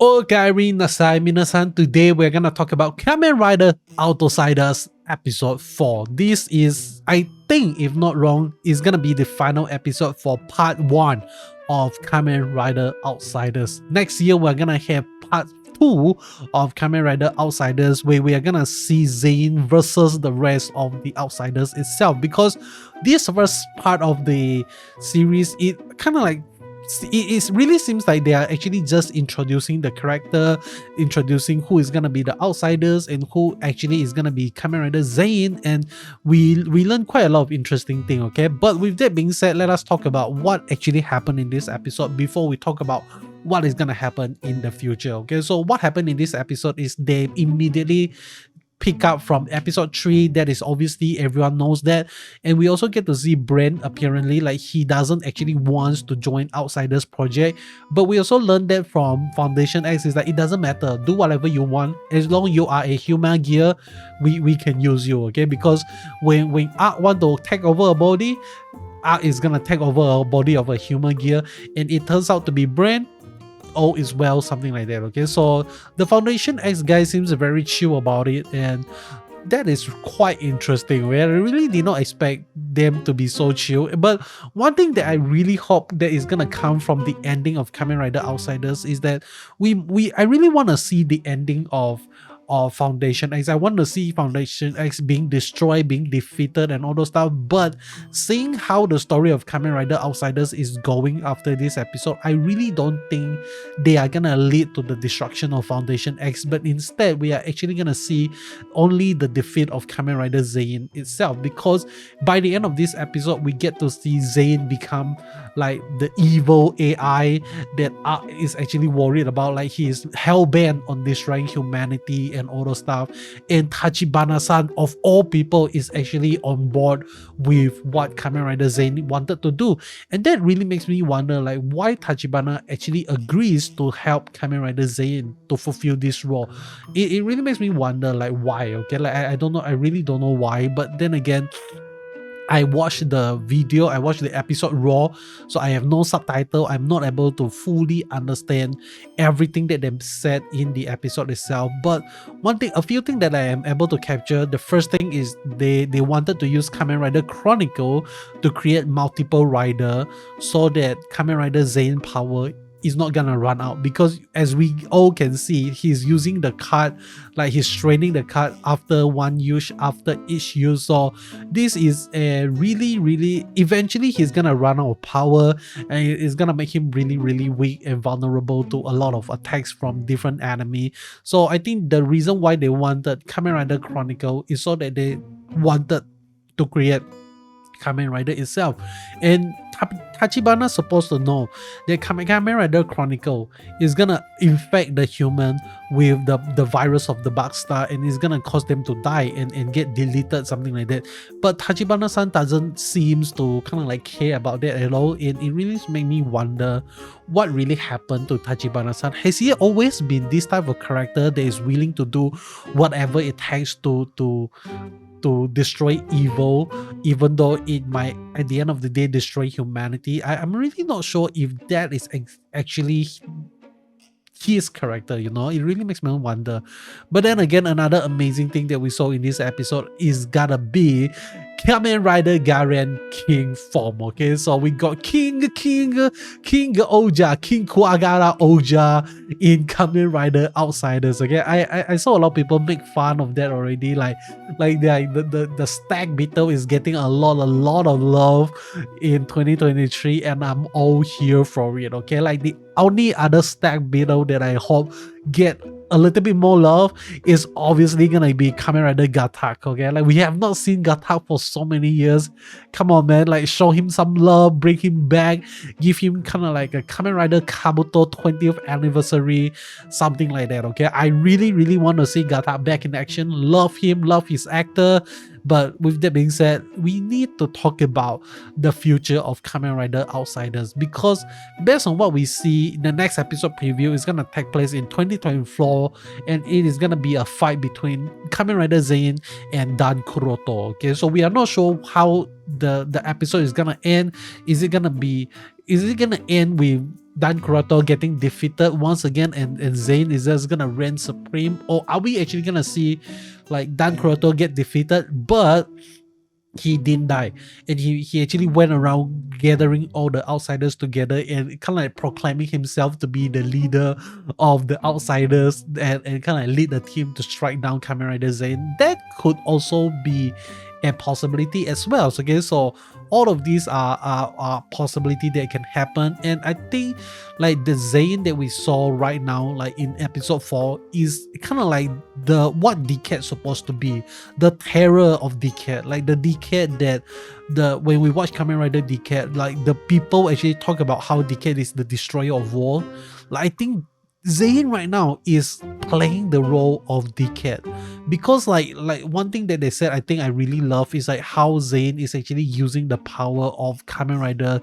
Okarinasan minasan, today we're gonna talk about Kamen Rider Outsiders episode 4. This is, I think, if not wrong, is gonna be the final episode for part 1 of Kamen Rider Outsiders. Next year we're gonna have part 2 of Kamen Rider Outsiders, where we are gonna see Zein versus the rest of the Outsiders itself, because this first part of the series, it kind of like it really seems like they are actually just introducing the character, introducing who is gonna be the outsiders and who actually is gonna be Kamen Rider Zein, and we learn quite a lot of interesting things. Okay, but with that being said, let us talk about what actually happened in this episode before we talk about what is gonna happen in the future. Okay, so what happened in this episode is they immediately pick up from episode 3. That is obviously everyone knows that, and we also get to see Brent apparently like he doesn't actually wants to join Outsiders project, but we also learned that from Foundation X is that it doesn't matter, do whatever you want as long you are a human gear, we can use you. Okay, because when Ark want to take over a body, Ark is gonna take over a body of a human gear, and it turns out to be Brent. All is well, something like that. Okay, so the Foundation X guy seems very chill about it, and that is quite interesting. Where I really did not expect them to be so chill. But one thing that I really hope that is gonna come from the ending of Kamen Rider Outsiders is that I really want to see the ending of Foundation X. I want to see Foundation X being destroyed, being defeated, and all those stuff. But seeing how the story of Kamen Rider Outsiders is going after this episode, I really don't think they are gonna lead to the destruction of Foundation X, but instead we are actually gonna see only the defeat of Kamen Rider Zein itself, because by the end of this episode we get to see Zein become like the evil AI that is actually worried about. Like he is hell-bent on destroying humanity and all those stuff, and Tachibana-san of all people is actually on board with what Kamen Rider Zein wanted to do. And that really makes me wonder like why Tachibana actually agrees to help Kamen Rider Zein to fulfill this role. It really makes me wonder like why. Okay, like I don't know, I really don't know why. But then again, I watched the video, I watched the episode raw, so I have no subtitle. I'm not able to fully understand everything that they said in the episode itself. But a few things that I am able to capture. The first thing is they wanted to use Kamen Rider Chronicle to create multiple rider, so that Kamen Rider Zein power is not gonna run out, because as we all can see, he's using the card, like he's training the card after one use, after each use. So this is a really eventually he's gonna run out of power, and it's gonna make him really weak and vulnerable to a lot of attacks from different enemy. So I think the reason why they wanted Kamen Rider Chronicle is so that they wanted to create Kamen Rider itself. And Tachibana supposed to know that Kamen Rider Chronicle is gonna infect the human with the virus of the Bug Star, and it's gonna cause them to die and get deleted, something like that. But Tachibana-san doesn't seems to kind of like care about that at all, and it really made me wonder what really happened to Tachibana-san. Has he always been this type of character that is willing to do whatever it takes to destroy evil, even though it might at the end of the day destroy humanity? I'm really not sure if that is actually his character, you know. It really makes me wonder. But then again, another amazing thing that we saw in this episode is gotta be Kamen Rider Garen King form. Okay, so we got King Oja, King Kuwagara Oja in Kamen Rider Outsiders. Okay, I saw a lot of people make fun of that already, like the stack battle is getting a lot of love in 2023, and I'm all here for it. Okay, like the only other stack battle that I hope get a little bit more love is obviously gonna be Kamen Rider Gatak. Okay, like we have not seen Gatak for so many years. Come on, man, like show him some love, bring him back, give him kind of like a Kamen Rider Kabuto 20th anniversary, something like that. Okay, I really want to see Gatak back in action. Love him, love his actor. But with that being said, we need to talk about the future of Kamen Rider Outsiders, because based on what we see in the next episode preview, is gonna take place in 2024, and it is gonna be a fight between Kamen Rider Zein and Dan Kuroto. Okay, so we are not sure how the episode is gonna end. Is it gonna be is it gonna end with Dan Kuroto getting defeated once again and Zein is just gonna reign supreme, or are we actually gonna see like Dan Kuroto get defeated but he didn't die, and he actually went around gathering all the outsiders together and kind of like proclaiming himself to be the leader of the outsiders and kind of lead the team to strike down Kamen Rider Zein? That could also be a possibility as well. So, okay, so all of these are possibility that can happen, and I think like the Zein that we saw right now, like in episode 4, is kind of like the what Decade supposed to be, the terror of Decade, like the Decade that when we watch Kamen Rider Decade, like the people actually talk about how Decade is the destroyer of war. Like I think Zein right now is playing the role of Decade, because like one thing that they said I think I really love is like how Zein is actually using the power of Kamen Rider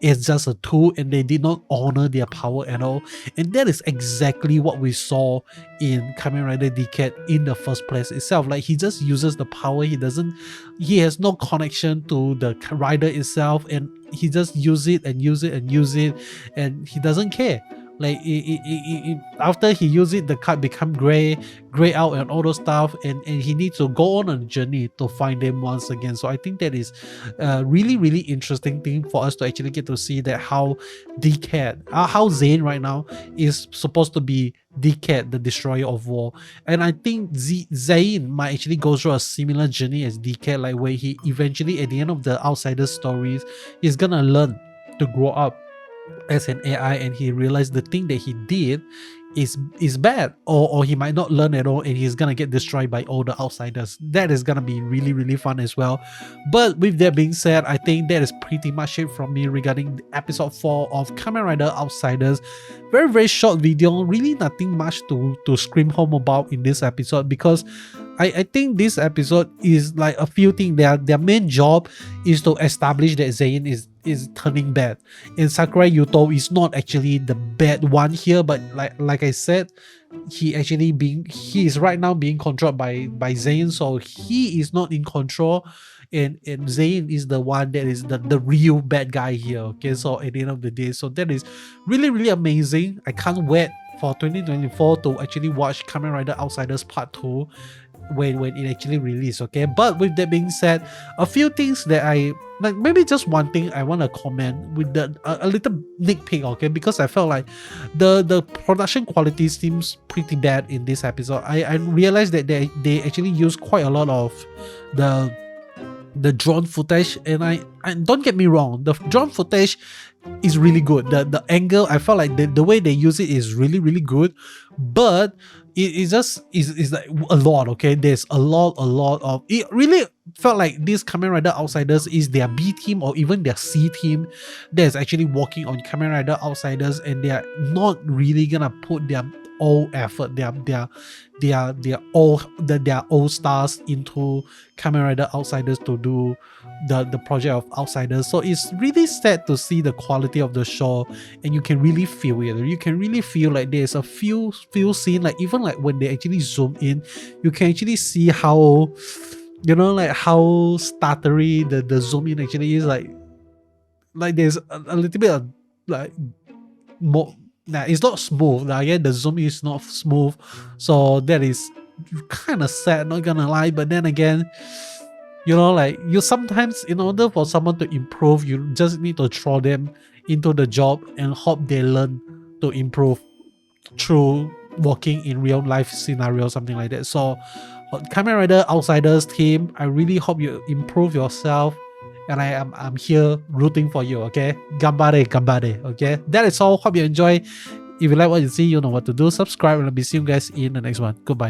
as just a tool, and they did not honor their power at all, and that is exactly what we saw in Kamen Rider Decade in the first place itself. Like he just uses the power, he has no connection to the rider itself, and he just use it and use it and use it, and he doesn't care. Like after he used it, the card become gray out and all those stuff, and he needs to go on a journey to find them once again. So I think that is a really interesting thing for us to actually get to see that how Decade, how Zein right now is supposed to be Decade, the destroyer of war. And I think Zein might actually go through a similar journey as Decade, like where he eventually at the end of the Outsiders stories is gonna learn to grow up as an AI, and he realized the thing that he did is bad, or he might not learn at all, and he's gonna get destroyed by all the outsiders. That is gonna be really fun as well. But with that being said, I think that is pretty much it from me regarding episode 4 of Kamen Rider Outsiders. Very short video, really nothing much to scream home about in this episode, because I think this episode is like a few things. Their main job is to establish that Zein is turning bad, and Sakurai Yuto is not actually the bad one here, but like I said, he is right now being controlled by Zein, so he is not in control, and Zein is the one that is the real bad guy here. Okay, so at the end of the day, so that is really amazing. I can't wait for 2024 to actually watch Kamen Rider Outsiders Part 2 when it actually released. Okay, but with that being said, a few things that I like, maybe just one thing I want to comment with a little nitpick, okay, because I felt like the production quality seems pretty bad in this episode. I realized that they actually use quite a lot of the drone footage, and don't get me wrong, the drone footage is really good. The angle, I felt like the way they use it is really good, but it just is like a lot. Okay, there's a lot of it. Really felt like this Kamen Rider Outsiders is their B team or even their C team that's actually working on Kamen Rider Outsiders, and they are not really gonna put their all effort, their all stars into Kamen Rider Outsiders to do the project of Outsiders. So it's really sad to see the quality of the show, and you can really feel it. You can really feel like there's a few scene, like even like when they actually zoom in, you can actually see how, you know, like how stuttery the zoom in actually is. Like there's a little bit of like more. Nah, it's not smooth. Again, the zoom is not smooth, so that is kind of sad, not gonna lie. But then again, you know, like you sometimes, in order for someone to improve, you just need to throw them into the job and hope they learn to improve through working in real life scenario, something like that. So Kamen Rider Outsiders team, I really hope you improve yourself, and I'm here rooting for you. Okay, gambare. Okay, that is all. Hope you enjoy. If you like what you see, you know what to do. Subscribe, and I'll be seeing you guys in the next one. Goodbye.